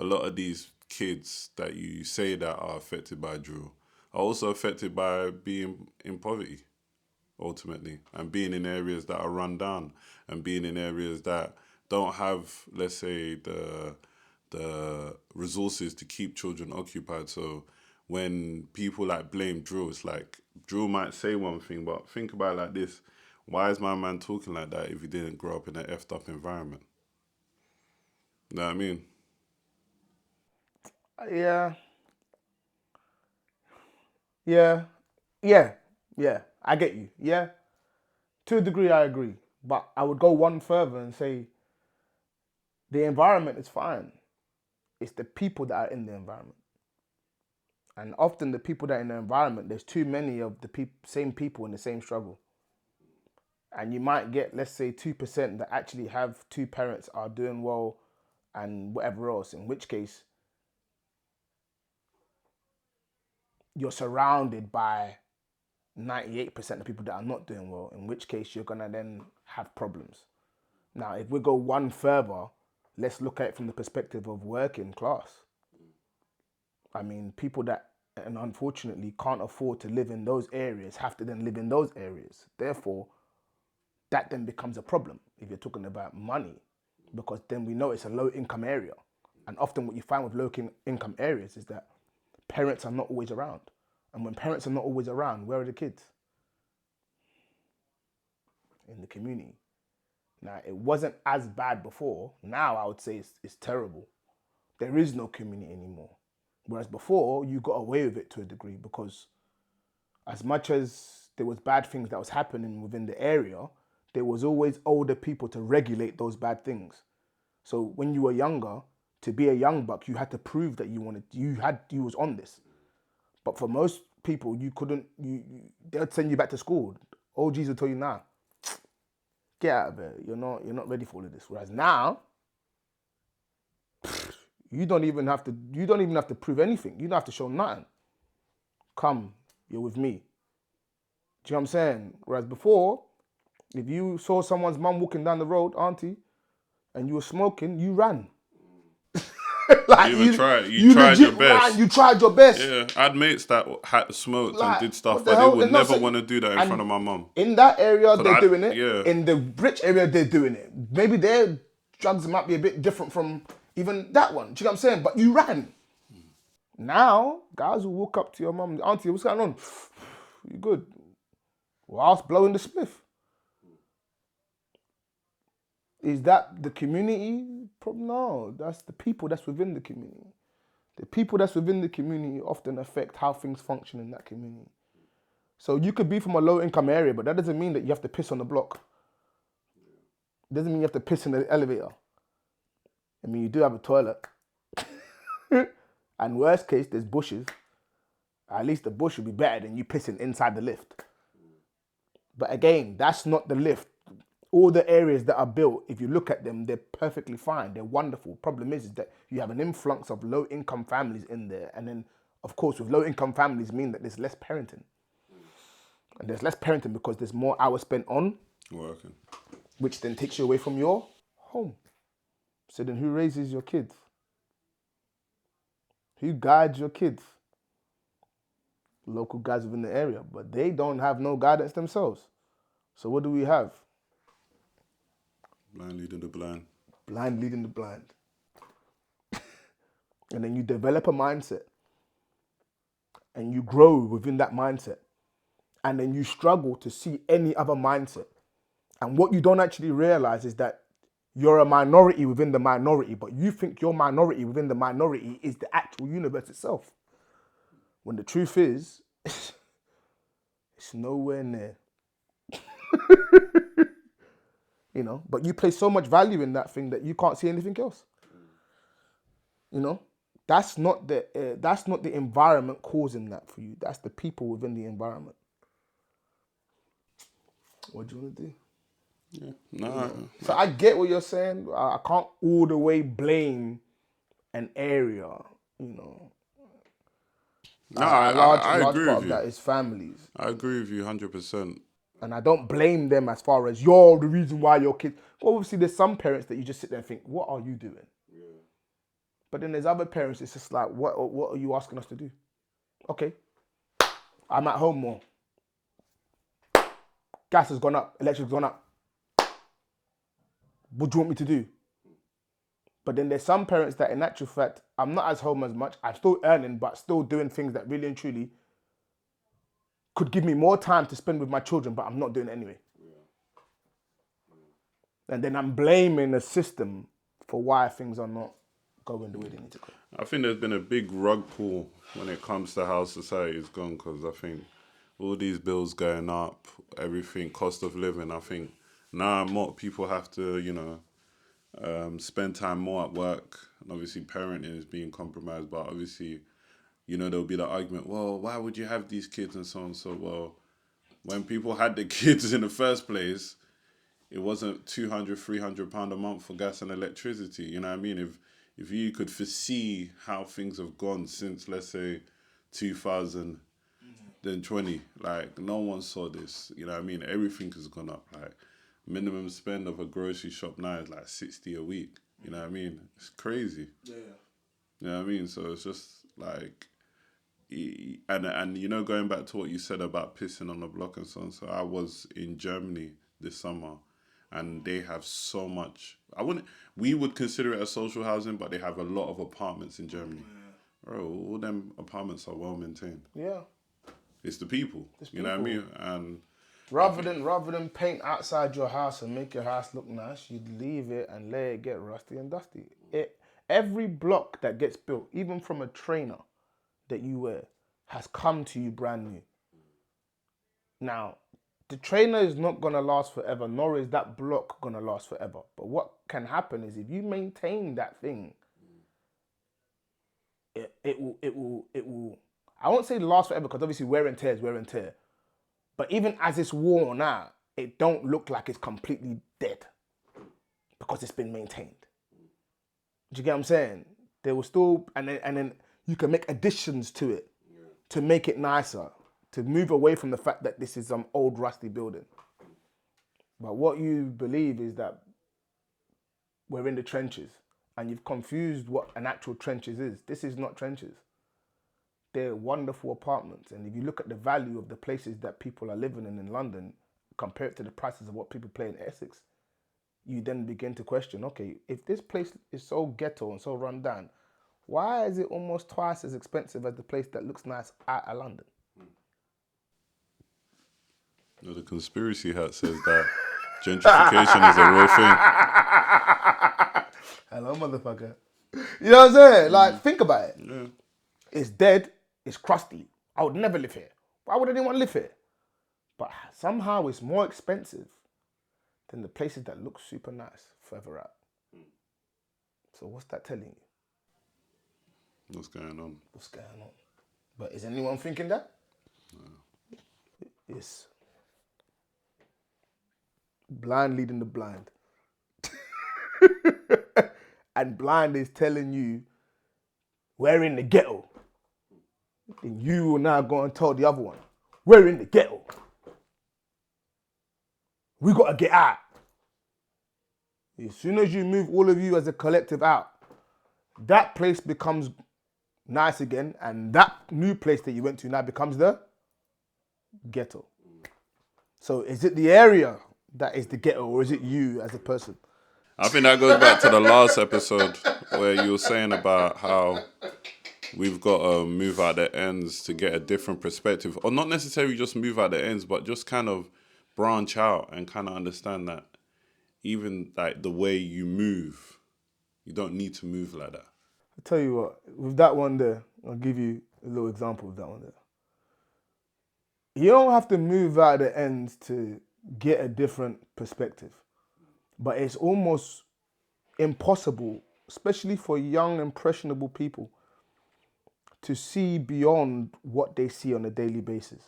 a lot of these kids that you say that are affected by drill are also affected by being in poverty ultimately, and being in areas that are run down, and being in areas that don't have, let's say, the resources to keep children occupied. So when people like blame drill, it's like drill might say one thing, but think about it like this: why is my man talking like that if he didn't grow up in an effed up environment? You know what I mean? Yeah, yeah, yeah, yeah. I get you. Yeah, to a degree, I agree. But I would go one further and say the environment is fine. It's the people that are in the environment. And often the people that are in the environment, there's too many of the same people in the same struggle. And you might get, let's say, 2% that actually have two parents are doing well and whatever else, in which case you're surrounded by 98% of people that are not doing well, in which case you're going to then have problems. Now, if we go one further, let's look at it from the perspective of working class. I mean, people that, and unfortunately, can't afford to live in those areas have to then live in those areas. Therefore, that then becomes a problem if you're talking about money, because then we know it's a low income area. And often what you find with low income areas is that parents are not always around. And when parents are not always around, where are the kids? In the community. Now, it wasn't as bad before. Now I would say it's terrible. There is no community anymore. Whereas before, you got away with it to a degree, because as much as there was bad things that was happening within the area, there was always older people to regulate those bad things. So when you were younger, to be a young buck, you had to prove that you was on this. But for most people, you couldn't. They'd send you back to school. OGs would tell you, nah, get out of there. You're not ready for all of this. Whereas now, you don't even have to prove anything. You don't have to show nothing. Come, you're with me. Do you know what I'm saying? Whereas before, if you saw someone's mum walking down the road, auntie, and you were smoking, you ran. You Like even tried. You you tried your legit ran. best. You tried your best. Yeah, I had mates that had smoked and Like did stuff, what the but they hell? would And no, never so, want to do that in front and of my mum. in that area Cause they're doing it. yeah, In the rich area they're doing it. Maybe their drugs might be a bit different from even that one. Do you know what I'm saying? But you ran. Now guys will walk up to your mum, auntie, what's going on? You good? Whilst blowing the spliff. Is that the community? No, that's the people that's within the community. The people that's within the community often affect how things function in that community. So you could be from a low income area, but that doesn't mean that you have to piss on the block. It doesn't mean you have to piss in the elevator. I mean, you do have a toilet. And worst case, there's bushes. At least the bush would be better than you pissing inside the lift. But again, that's not the lift. All the areas that are built, if you look at them, they're perfectly fine. They're wonderful. Problem is that you have an influx of low income families in there. And then, of course, with low income families mean that there's less parenting. And there's less parenting because there's more hours spent on working. which then takes you away from your home. So then who raises your kids? Who guides your kids? Local guys within the area, but they don't have no guidance themselves. So what do we have? Blind leading the blind. Blind leading the blind. And then you develop a mindset and you grow within that mindset. And then you struggle to see any other mindset. And what you don't actually realize is that you're a minority within the minority, but you think your minority within the minority is the actual universe itself. When the truth is, it's nowhere near. But you place so much value in that thing that you can't see anything else. That's not the environment causing that for you. That's the people within the environment. What do you want to do? Yeah, no. So I get what you're saying. I can't all the way blame an area. No, A large I large agree part with of you. that is families. I agree with you 100%. And I don't blame them as far as you're the reason why your kids. Well, obviously, there's some parents that you just sit there and think, what are you doing? But then there's other parents, it's just like, what are you asking us to do? Okay, I'm at home more. Gas has gone up, electric's gone up. What do you want me to do? But then there's some parents that in actual fact, I'm not as home as much. I'm still earning, but still doing things that really and truly could give me more time to spend with my children, but I'm not doing it anyway. And then I'm blaming the system for why things are not going the way they need to go. I think there's been a big rug pull when it comes to how society is gone, because I think all these bills going up, everything, cost of living, I think now more people have to, spend time more at work. And obviously parenting is being compromised, but obviously, there'll be the argument, well, why would you have these kids and so on? So, well, when people had the kids in the first place, it wasn't £200, £300 a month for gas and electricity. You know what I mean? If you could foresee how things have gone since, let's say, 2020, like no one saw this. You know what I mean? Everything has gone up. Like minimum spend of a grocery shop now is like 60 a week. You know what I mean? It's crazy. Yeah. You know what I mean? So it's just like, and going back to what you said about pissing on the block and so on. So I was in Germany this summer, and they have so much. We would consider it a social housing, but they have a lot of apartments in Germany. Bro, all them apartments are well maintained. Yeah. It's the people. You know what I mean? And rather than paint outside your house and make your house look nice, you'd leave it and let it get rusty and dusty. Every block that gets built, even from a trainer that you wear, has come to you brand new. Now, the trainer is not going to last forever, nor is that block going to last forever. But what can happen is if you maintain that thing, it will, I won't say last forever, because obviously wear and tear is wear and tear. But even as it's worn out, it don't look like it's completely dead because it's been maintained. Do you get what I'm saying? There will still, and then you can make additions to it to make it nicer, to move away from the fact that this is some old rusty building. But what you believe is that we're in the trenches, and you've confused what an actual trenches is. This is not trenches. They're wonderful apartments, and if you look at the value of the places that people are living in London, compared to the prices of what people pay in Essex, you then begin to question, okay, if this place is so ghetto and so run down, why is it almost twice as expensive as the place that looks nice out of London? The conspiracy hat says that gentrification is a real thing. Hello, motherfucker. You know what I'm saying? Like, think about it. Yeah. It's dead, it's crusty. I would never live here. Why would anyone live here? But somehow it's more expensive than the places that look super nice further out. So what's that telling you? What's going on? What's going on? But is anyone thinking that? No. It's blind leading the blind. And blind is telling you we're in the ghetto. Then you will now go and tell the other one, we're in the ghetto. We got to get out. As soon as you move all of you as a collective out, that place becomes nice again, and that new place that you went to now becomes the ghetto. So is it the area that is the ghetto, or is it you as a person? I think that goes back to the last episode where you were saying about how we've got to move out the ends to get a different perspective, or not necessarily just move out the ends, but just kind of branch out and kind of understand that even like the way you move, you don't need to move like that. I'll tell you what, with that one there, I'll give you a little example of that one there. You don't have to move out the ends to get a different perspective. But it's almost impossible, especially for young, impressionable people, to see beyond what they see on a daily basis.